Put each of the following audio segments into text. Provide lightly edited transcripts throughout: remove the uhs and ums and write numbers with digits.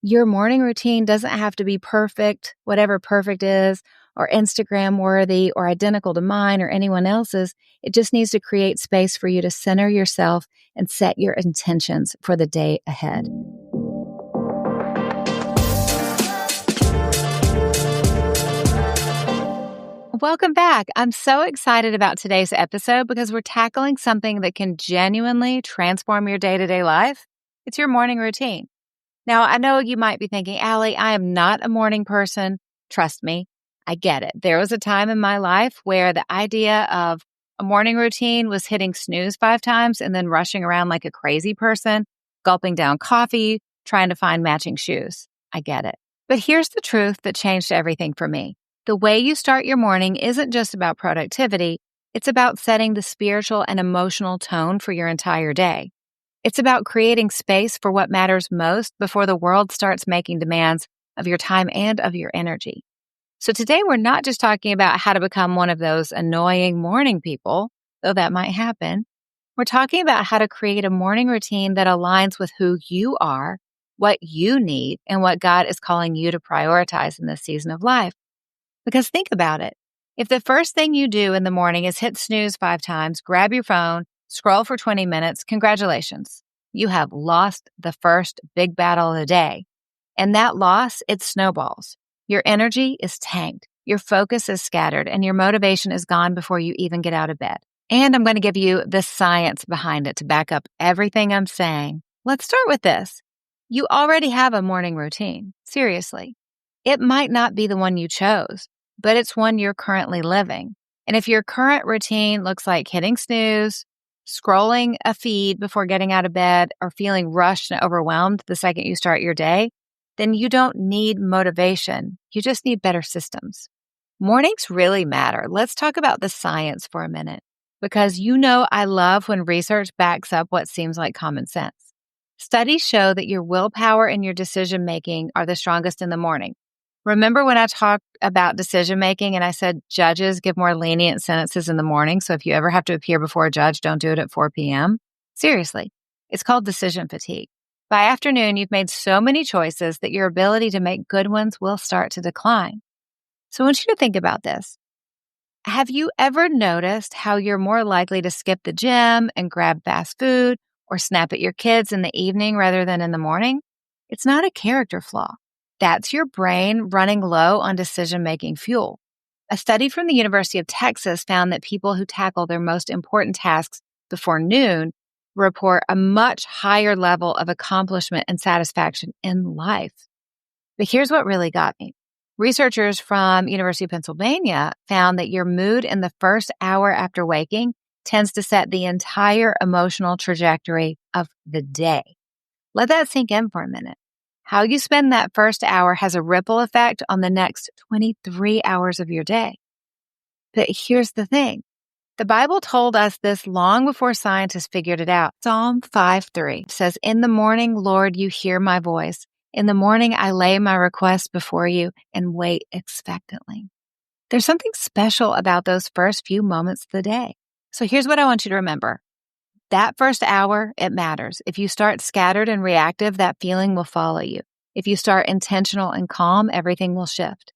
Your morning routine doesn't have to be perfect, whatever perfect is, or Instagram worthy or identical to mine or anyone else's. It just needs to create space for you to center yourself and set your intentions for the day ahead. Welcome back. I'm so excited about today's episode because we're tackling something that can genuinely transform your day-to-day life. It's your morning routine. Now, I know you might be thinking, Allie, I am not a morning person. Trust me, I get it. There was a time in my life where the idea of a morning routine was hitting snooze 5 times and then rushing around like a crazy person, gulping down coffee, trying to find matching shoes. I get it. But here's the truth that changed everything for me. The way you start your morning isn't just about productivity. It's about setting the spiritual and emotional tone for your entire day. It's about creating space for what matters most before the world starts making demands of your time and of your energy. So today we're not just talking about how to become one of those annoying morning people, though that might happen. We're talking about how to create a morning routine that aligns with who you are, what you need, and what God is calling you to prioritize in this season of life. Because think about it. If the first thing you do in the morning is hit snooze 5 times, grab your phone, scroll for 20 minutes, congratulations. You have lost the first big battle of the day. And that loss, it snowballs. Your energy is tanked, your focus is scattered, and your motivation is gone before you even get out of bed. And I'm going to give you the science behind it to back up everything I'm saying. Let's start with this. You already have a morning routine. Seriously. It might not be the one you chose, but it's one you're currently living. And if your current routine looks like hitting snooze, scrolling a feed before getting out of bed, or feeling rushed and overwhelmed the second you start your day, then you don't need motivation. You just need better systems. Mornings really matter. Let's talk about the science for a minute, because I love when research backs up what seems like common sense. Studies show that your willpower and your decision-making are the strongest in the morning. Remember when I talked about decision-making and I said judges give more lenient sentences in the morning, so if you ever have to appear before a judge, don't do it at 4 p.m.? Seriously, it's called decision fatigue. By afternoon, you've made so many choices that your ability to make good ones will start to decline. So I want you to think about this. Have you ever noticed how you're more likely to skip the gym and grab fast food or snap at your kids in the evening rather than in the morning? It's not a character flaw. That's your brain running low on decision-making fuel. A study from the University of Texas found that people who tackle their most important tasks before noon report a much higher level of accomplishment and satisfaction in life. But here's what really got me. Researchers from University of Pennsylvania found that your mood in the first hour after waking tends to set the entire emotional trajectory of the day. Let that sink in for a minute. How you spend that first hour has a ripple effect on the next 23 hours of your day. But here's the thing. The Bible told us this long before scientists figured it out. Psalm 5:3 says, "In the morning, Lord, you hear my voice. In the morning, I lay my request before you and wait expectantly." There's something special about those first few moments of the day. So here's what I want you to remember. That first hour, it matters. If you start scattered and reactive, that feeling will follow you. If you start intentional and calm, everything will shift.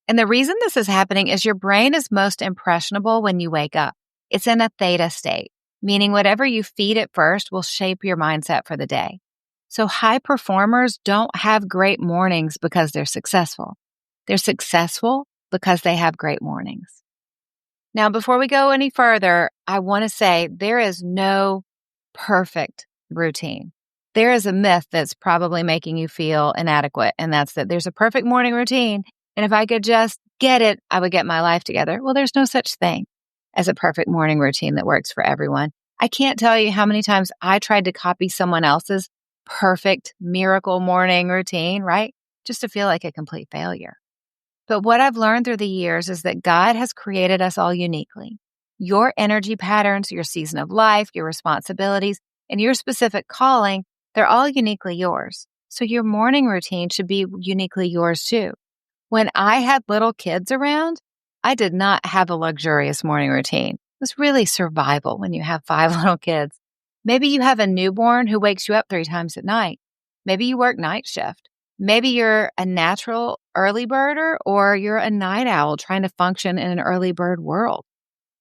And the reason this is happening is your brain is most impressionable when you wake up. It's in a theta state, meaning whatever you feed it first will shape your mindset for the day. So high performers don't have great mornings because they're successful. They're successful because they have great mornings. Now, before we go any further, I want to say there is no perfect routine. There is a myth that's probably making you feel inadequate, and that's that there's a perfect morning routine, and if I could just get it, I would get my life together. Well, there's no such thing as a perfect morning routine that works for everyone. I can't tell you how many times I tried to copy someone else's perfect miracle morning routine, right? Just to feel like a complete failure. But what I've learned through the years is that God has created us all uniquely. Your energy patterns, your season of life, your responsibilities, and your specific calling, they're all uniquely yours. So your morning routine should be uniquely yours too. When I had little kids around, I did not have a luxurious morning routine. It was really survival when you have 5 little kids. Maybe you have a newborn who wakes you up 3 times at night. Maybe you work night shift. Maybe you're a natural early birder or you're a night owl trying to function in an early bird world.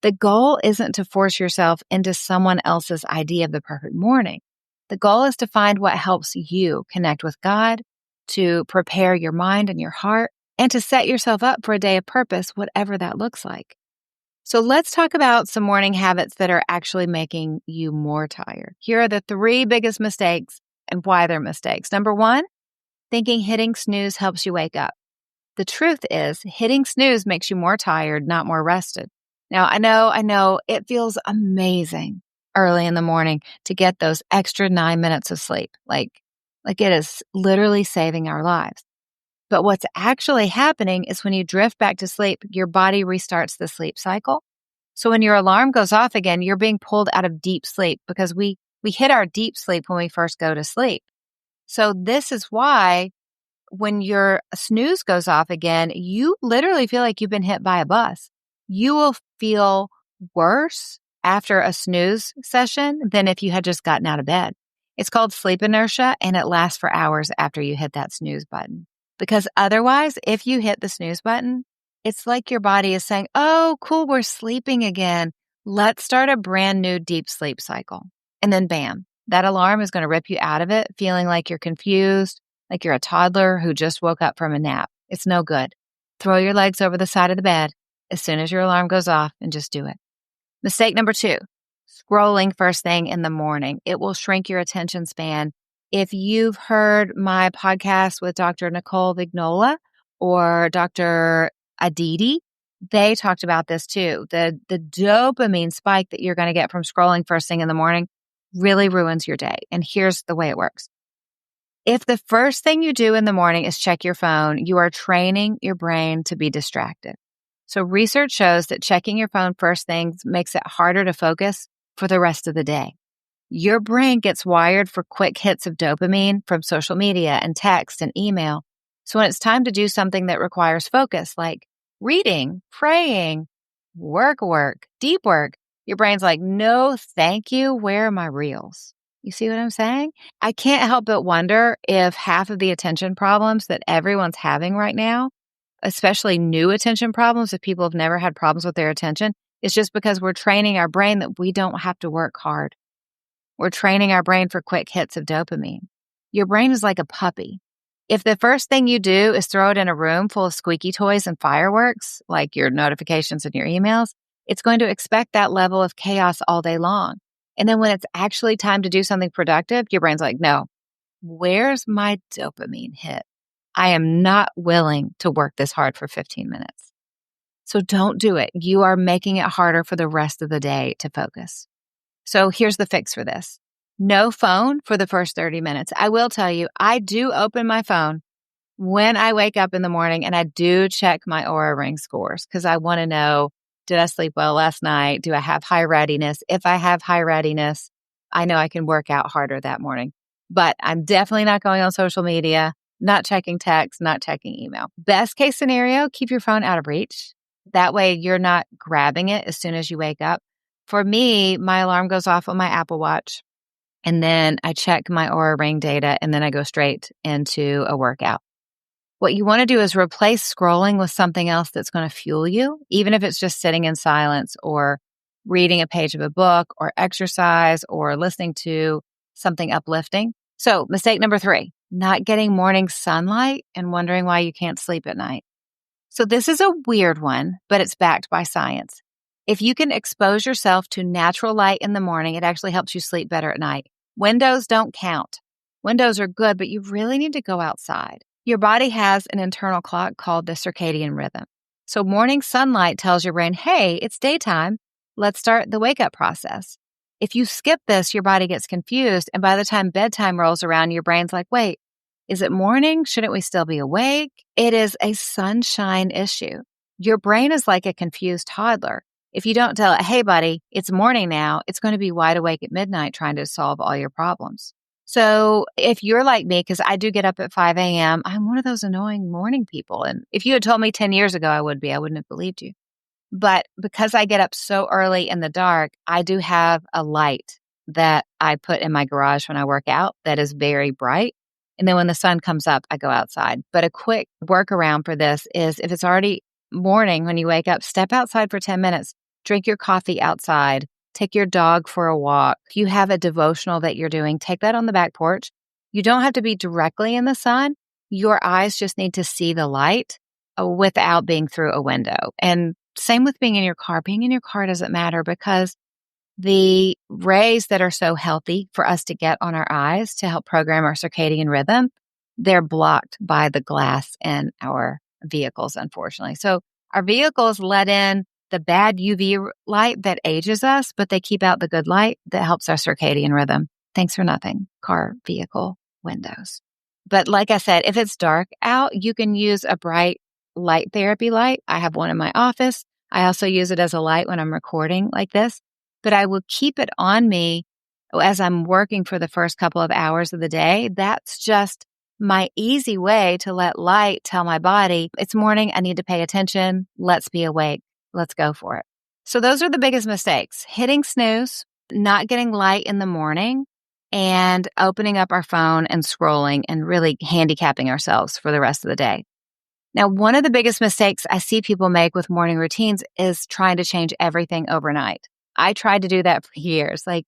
The goal isn't to force yourself into someone else's idea of the perfect morning. The goal is to find what helps you connect with God, to prepare your mind and your heart, and to set yourself up for a day of purpose, whatever that looks like. So let's talk about some morning habits that are actually making you more tired. Here are the 3 biggest mistakes and why they're mistakes. Number 1, thinking hitting snooze helps you wake up. The truth is, hitting snooze makes you more tired, not more rested. Now, I know, it feels amazing early in the morning to get those extra 9 minutes of sleep. Like it is literally saving our lives. But what's actually happening is when you drift back to sleep, your body restarts the sleep cycle. So when your alarm goes off again, you're being pulled out of deep sleep because we hit our deep sleep when we first go to sleep. So this is why when your snooze goes off again, you literally feel like you've been hit by a bus. You will feel worse after a snooze session than if you had just gotten out of bed. It's called sleep inertia, and it lasts for hours after you hit that snooze button. Because otherwise, if you hit the snooze button, it's like your body is saying, oh, cool, we're sleeping again. Let's start a brand new deep sleep cycle. And then bam, that alarm is going to rip you out of it, feeling like you're confused, like you're a toddler who just woke up from a nap. It's no good. Throw your legs over the side of the bed as soon as your alarm goes off and just do it. Mistake number 2, scrolling first thing in the morning. It will shrink your attention span. If you've heard my podcast with Dr. Nicole Vignola or Dr. Aditi, they talked about this too. The dopamine spike that you're going to get from scrolling first thing in the morning really ruins your day. And here's the way it works. If the first thing you do in the morning is check your phone, you are training your brain to be distracted. So research shows that checking your phone first thing makes it harder to focus for the rest of the day. Your brain gets wired for quick hits of dopamine from social media and text and email. So when it's time to do something that requires focus, like reading, praying, work, deep work, your brain's like, no, thank you. Where are my reels? You see what I'm saying? I can't help but wonder if half of the attention problems that everyone's having right now, especially new attention problems, if people have never had problems with their attention, is just because we're training our brain that we don't have to work hard. We're training our brain for quick hits of dopamine. Your brain is like a puppy. If the first thing you do is throw it in a room full of squeaky toys and fireworks, like your notifications and your emails, it's going to expect that level of chaos all day long. And then when it's actually time to do something productive, your brain's like, no, where's my dopamine hit? I am not willing to work this hard for 15 minutes. So don't do it. You are making it harder for the rest of the day to focus. So here's the fix for this. No phone for the first 30 minutes. I will tell you, I do open my phone when I wake up in the morning and I do check my Aura Ring scores because I want to know, did I sleep well last night? Do I have high readiness? If I have high readiness, I know I can work out harder that morning. But I'm definitely not going on social media, not checking text, not checking email. Best case scenario, keep your phone out of reach. That way you're not grabbing it as soon as you wake up. For me, my alarm goes off on my Apple Watch, and then I check my Aura Ring data, and then I go straight into a workout. What you want to do is replace scrolling with something else that's going to fuel you, even if it's just sitting in silence or reading a page of a book or exercise or listening to something uplifting. So mistake number 3, not getting morning sunlight and wondering why you can't sleep at night. So this is a weird one, but it's backed by science. If you can expose yourself to natural light in the morning, it actually helps you sleep better at night. Windows don't count. Windows are good, but you really need to go outside. Your body has an internal clock called the circadian rhythm. So morning sunlight tells your brain, hey, it's daytime. Let's start the wake-up process. If you skip this, your body gets confused, and by the time bedtime rolls around, your brain's like, wait, is it morning? Shouldn't we still be awake? It is a sunshine issue. Your brain is like a confused toddler. If you don't tell it, hey, buddy, it's morning now, it's going to be wide awake at midnight trying to solve all your problems. So if you're like me, because I do get up at 5 a.m., I'm one of those annoying morning people. And if you had told me 10 years ago I wouldn't have believed you. But because I get up so early in the dark, I do have a light that I put in my garage when I work out that is very bright. And then when the sun comes up, I go outside. But a quick workaround for this is if it's already morning when you wake up, step outside for 10 minutes, drink your coffee outside, take your dog for a walk. If you have a devotional that you're doing, take that on the back porch. You don't have to be directly in the sun. Your eyes just need to see the light without being through a window. And same with being in your car. Being in your car doesn't matter because the rays that are so healthy for us to get on our eyes to help program our circadian rhythm, they're blocked by the glass in our vehicles, unfortunately. So our vehicles let in the bad UV light that ages us, but they keep out the good light that helps our circadian rhythm. Thanks for nothing, car, vehicle, windows. But like I said, if it's dark out, you can use a bright light therapy light. I have one in my office. I also use it as a light when I'm recording like this, but I will keep it on me as I'm working for the first couple of hours of the day. That's just my easy way to let light tell my body, it's morning, I need to pay attention. Let's be awake. Let's go for it. So those are the biggest mistakes: hitting snooze, not getting light in the morning, and opening up our phone and scrolling and really handicapping ourselves for the rest of the day. Now, one of the biggest mistakes I see people make with morning routines is trying to change everything overnight. I tried to do that for years. Like,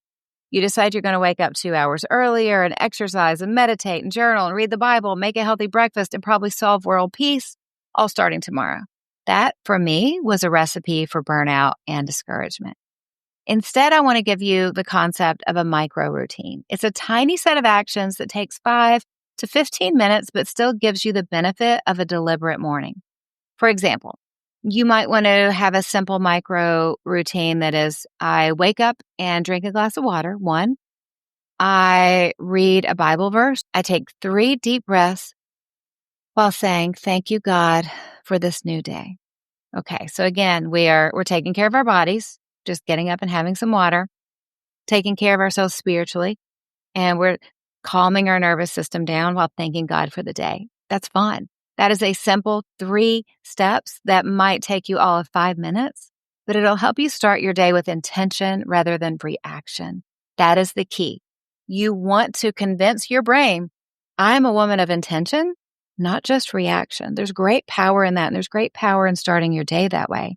you decide you're going to wake up 2 hours earlier and exercise and meditate and journal and read the Bible, make a healthy breakfast, and probably solve world peace all starting tomorrow. That, for me, was a recipe for burnout and discouragement. Instead, I want to give you the concept of a micro routine. It's a tiny set of actions that takes 5 to 15 minutes, but still gives you the benefit of a deliberate morning. For example, you might want to have a simple micro routine that is, I wake up and drink a glass of water. 1, I read a Bible verse. I take 3 deep breaths while saying, thank you, God, for this new day. Okay, so again, we're taking care of our bodies, just getting up and having some water, taking care of ourselves spiritually, and we're calming our nervous system down while thanking God for the day. That's fun. That is a simple 3 steps that might take you all of 5 minutes, but it'll help you start your day with intention rather than reaction. That is the key. You want to convince your brain, I'm a woman of intention, not just reaction. There's great power in that, and there's great power in starting your day that way.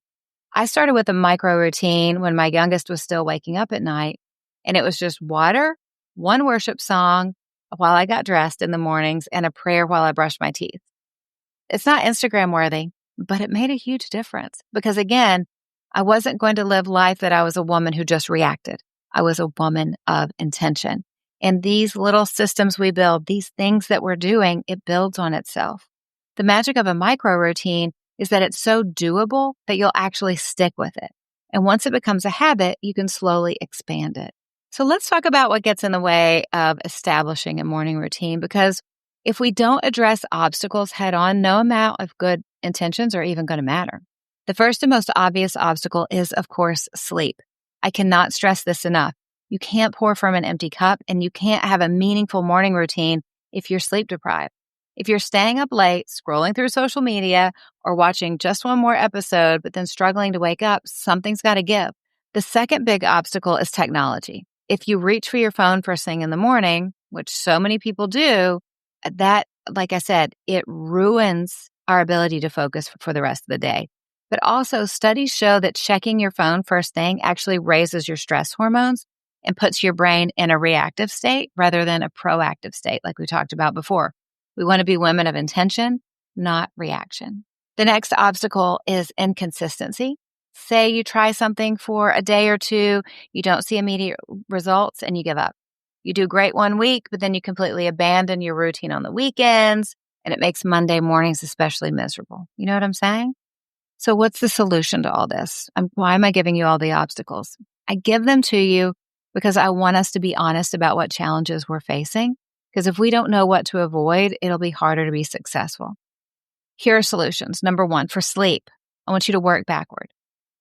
I started with a micro routine when my youngest was still waking up at night, and it was just water, 1 worship song while I got dressed in the mornings, and a prayer while I brushed my teeth. It's not Instagram worthy, but it made a huge difference because, again, I wasn't going to live life that I was a woman who just reacted. I was a woman of intention. And these little systems we build, these things that we're doing, it builds on itself. The magic of a micro routine is that it's so doable that you'll actually stick with it. And once it becomes a habit, you can slowly expand it. So let's talk about what gets in the way of establishing a morning routine, because if we don't address obstacles head on, no amount of good intentions are even going to matter. The first and most obvious obstacle is, of course, sleep. I cannot stress this enough. You can't pour from an empty cup, and you can't have a meaningful morning routine if you're sleep deprived. If you're staying up late, scrolling through social media, or watching just one more episode, but then struggling to wake up, something's got to give. The second big obstacle is technology. If you reach for your phone first thing in the morning, which so many people do, that, like I said, it ruins our ability to focus for the rest of the day. But also, studies show that checking your phone first thing actually raises your stress hormones and puts your brain in a reactive state rather than a proactive state, like we talked about before. We want to be women of intention, not reaction. The next obstacle is inconsistency. Say you try something for a day or 2, you don't see immediate results, and you give up. You do great one week, but then you completely abandon your routine on the weekends, and it makes Monday mornings especially miserable. You know what I'm saying? So what's the solution to all this? Why am I giving you all the obstacles? I give them to you because I want us to be honest about what challenges we're facing. Because if we don't know what to avoid, it'll be harder to be successful. Here are solutions. Number 1, for sleep, I want you to work backward.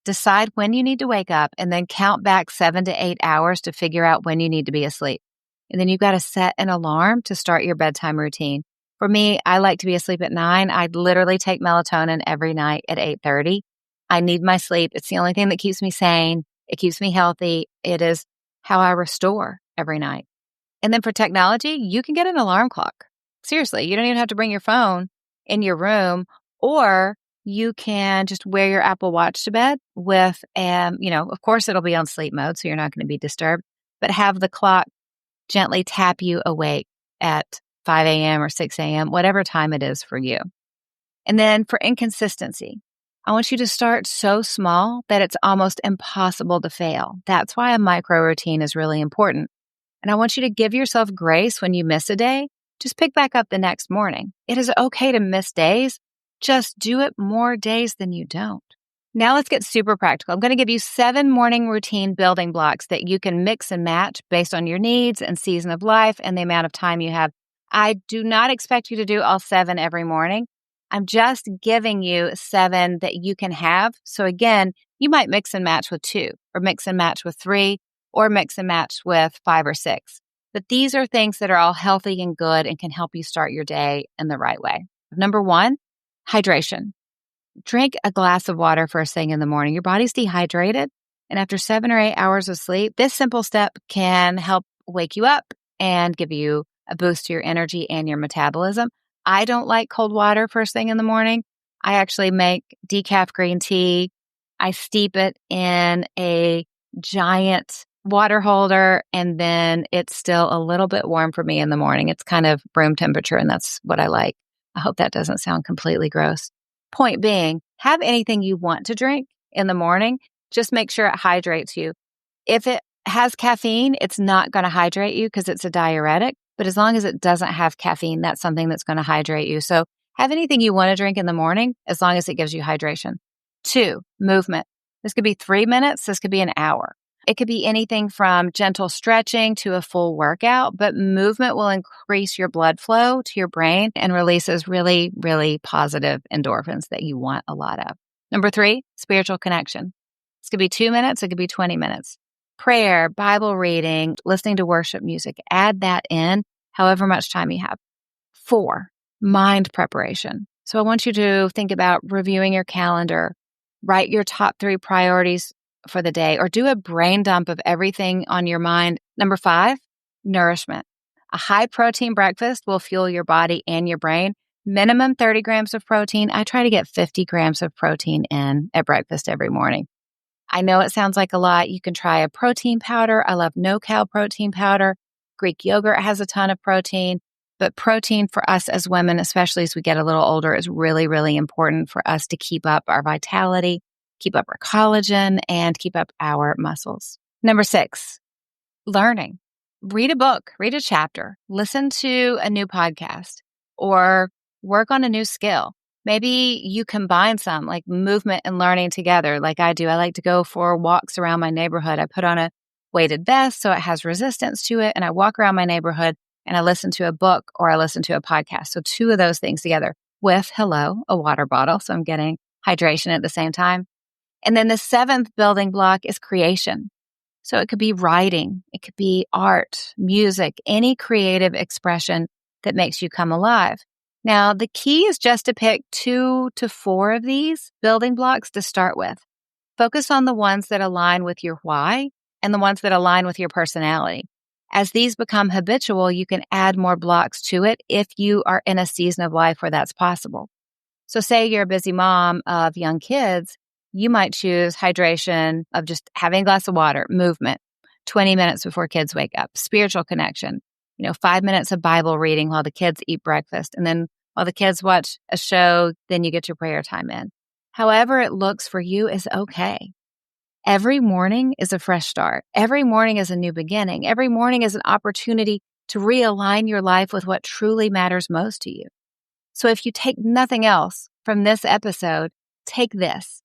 Decide when you need to wake up and then count back 7 to 8 hours to figure out when you need to be asleep. And then you've got to set an alarm to start your bedtime routine. For me, I like to be asleep at 9. I literally take melatonin every night at 8:30. I need my sleep. It's the only thing that keeps me sane. It keeps me healthy. It is how I restore every night. And then for technology, you can get an alarm clock. Seriously, you don't even have to bring your phone in your room, or you can just wear your Apple Watch to bed with, of course it'll be on sleep mode, so you're not going to be disturbed, but have the clock gently tap you awake at 5 a.m. or 6 a.m., whatever time it is for you. And then for inconsistency, I want you to start so small that it's almost impossible to fail. That's why a micro routine is really important. And I want you to give yourself grace when you miss a day. Just pick back up the next morning. It is okay to miss days. Just do it more days than you don't. Now let's get super practical. I'm going to give you 7 morning routine building blocks that you can mix and match based on your needs and season of life and the amount of time you have. I do not expect you to do all 7 every morning. I'm just giving you 7 that you can have. So again, you might mix and match with 2 or mix and match with 3 or mix and match with 5 or 6. But these are things that are all healthy and good and can help you start your day in the right way. Number 1, hydration. Drink a glass of water first thing in the morning. Your body's dehydrated, and after 7 or 8 hours of sleep, this simple step can help wake you up and give you a boost to your energy and your metabolism. I don't like cold water first thing in the morning. I actually make decaf green tea. I steep it in a giant water holder, and then it's still a little bit warm for me in the morning. It's kind of room temperature, and that's what I like. I hope that doesn't sound completely gross. Point being, have anything you want to drink in the morning. Just make sure it hydrates you. If it has caffeine, it's not going to hydrate you because it's a diuretic. But as long as it doesn't have caffeine, that's something that's going to hydrate you. So have anything you want to drink in the morning as long as it gives you hydration. 2, movement. This could be 3 minutes. This could be an hour. It could be anything from gentle stretching to a full workout, but movement will increase your blood flow to your brain and releases really, really positive endorphins that you want a lot of. Number 3, spiritual connection. This could be 2 minutes. It could be 20 minutes. Prayer, Bible reading, listening to worship music. Add that in however much time you have. 4, mind preparation. So I want you to think about reviewing your calendar, write your top 3 priorities for the day, or do a brain dump of everything on your mind. Number 5, nourishment. A high protein breakfast will fuel your body and your brain. Minimum 30 grams of protein. I try to get 50 grams of protein in at breakfast every morning. I know it sounds like a lot. You can try a protein powder. I love no-cal protein powder. Greek yogurt has a ton of protein, but protein for us as women, especially as we get a little older, is really, really important for us to keep up our vitality, keep up our collagen, and keep up our muscles. Number 6, learning. Read a book, read a chapter, listen to a new podcast, or work on a new skill. Maybe you combine some like movement and learning together like I do. I like to go for walks around my neighborhood. I put on a weighted vest so it has resistance to it, and I walk around my neighborhood and I listen to a book or I listen to a podcast. So 2 of those things together with, a water bottle. So I'm getting hydration at the same time. And then the 7th building block is creation. So it could be writing, it could be art, music, any creative expression that makes you come alive. Now, the key is just to pick 2 to 4 of these building blocks to start with. Focus on the ones that align with your why and the ones that align with your personality. As these become habitual, you can add more blocks to it if you are in a season of life where that's possible. So say you're a busy mom of young kids, you might choose hydration of just having a glass of water, movement, 20 minutes before kids wake up, spiritual connection, 5 minutes of Bible reading while the kids eat breakfast. And then while the kids watch a show, then you get your prayer time in. However it looks for you is okay. Every morning is a fresh start. Every morning is a new beginning. Every morning is an opportunity to realign your life with what truly matters most to you. So if you take nothing else from this episode, take this.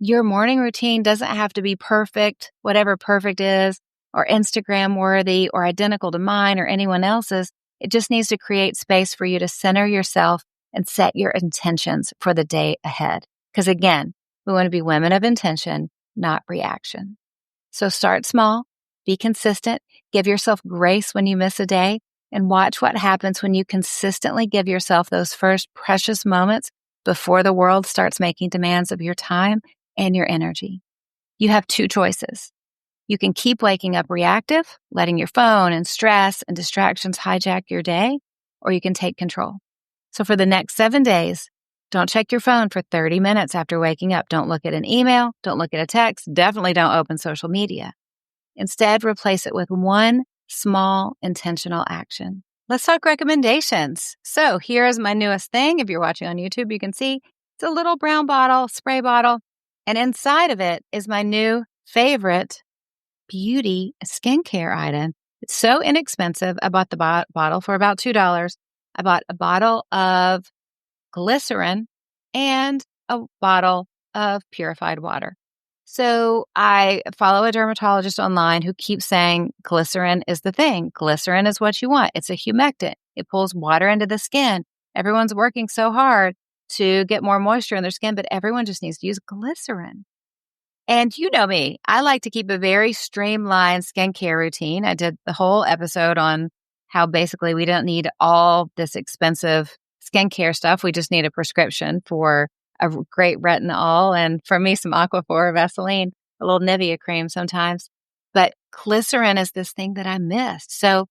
Your morning routine doesn't have to be perfect, whatever perfect is, or Instagram worthy, or identical to mine or anyone else's. It just needs to create space for you to center yourself and set your intentions for the day ahead. Because again, we want to be women of intention, not reaction. So start small, be consistent, give yourself grace when you miss a day, and watch what happens when you consistently give yourself those first precious moments before the world starts making demands of your time and your energy. You have 2 choices. You can keep waking up reactive, letting your phone and stress and distractions hijack your day, or you can take control. So for the next 7 days, don't check your phone for 30 minutes after waking up. Don't look at an email. Don't look at a text. Definitely don't open social media. Instead, replace it with one small intentional action. Let's talk recommendations. So here is my newest thing. If you're watching on YouTube, you can see it's a little brown bottle, spray bottle. And inside of it is my new favorite beauty skincare item. It's so inexpensive. I bought the bottle for about $2. I bought a bottle of glycerin and a bottle of purified water. So I follow a dermatologist online who keeps saying glycerin is the thing. Glycerin is what you want. It's a humectant. It pulls water into the skin. Everyone's working so hard to get more moisture in their skin, but everyone just needs to use glycerin. And you know me, I like to keep a very streamlined skincare routine. I did the whole episode on how basically we don't need all this expensive skincare stuff. We just need a prescription for a great retinol and for me, some Aquaphor Vaseline, a little Nivea cream sometimes. But glycerin is this thing that I missed. So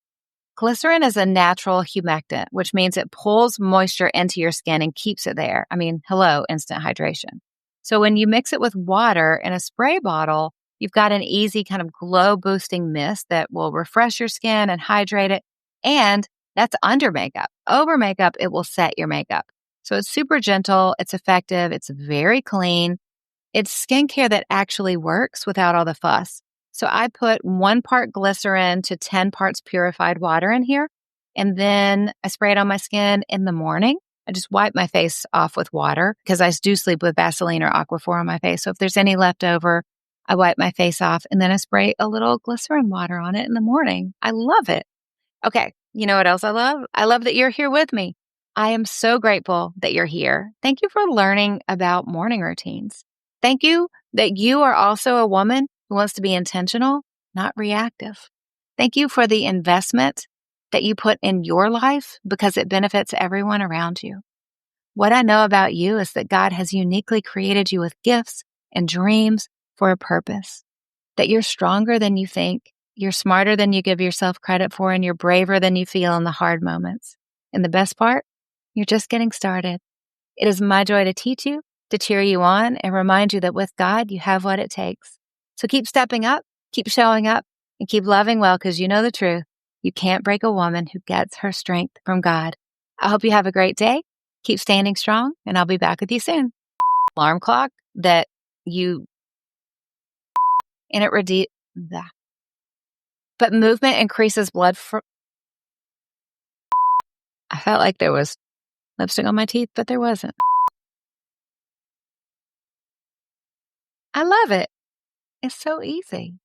glycerin is a natural humectant, which means it pulls moisture into your skin and keeps it there. I mean, hello, instant hydration. So when you mix it with water in a spray bottle, you've got an easy kind of glow boosting mist that will refresh your skin and hydrate it. And that's under makeup. Over makeup, it will set your makeup. So it's super gentle. It's effective. It's very clean. It's skincare that actually works without all the fuss. So I put 1 part glycerin to 10 parts purified water in here. And then I spray it on my skin in the morning. I just wipe my face off with water because I do sleep with Vaseline or Aquaphor on my face. So if there's any left over, I wipe my face off and then I spray a little glycerin water on it in the morning. I love it. Okay. You know what else I love? I love that you're here with me. I am so grateful that you're here. Thank you for learning about morning routines. Thank you that you are also a woman who wants to be intentional, not reactive. Thank you for the investment that you put in your life because it benefits everyone around you. What I know about you is that God has uniquely created you with gifts and dreams for a purpose, that you're stronger than you think, you're smarter than you give yourself credit for, and you're braver than you feel in the hard moments. And the best part, you're just getting started. It is my joy to teach you, to cheer you on, and remind you that with God, you have what it takes. So keep stepping up, keep showing up, and keep loving well because you know the truth. You can't break a woman who gets her strength from God. I hope you have a great day. Keep standing strong, and I'll be back with you soon. Alarm clock that you, and it but movement increases blood. I felt like there was lipstick on my teeth, but there wasn't. I love it. It's so easy.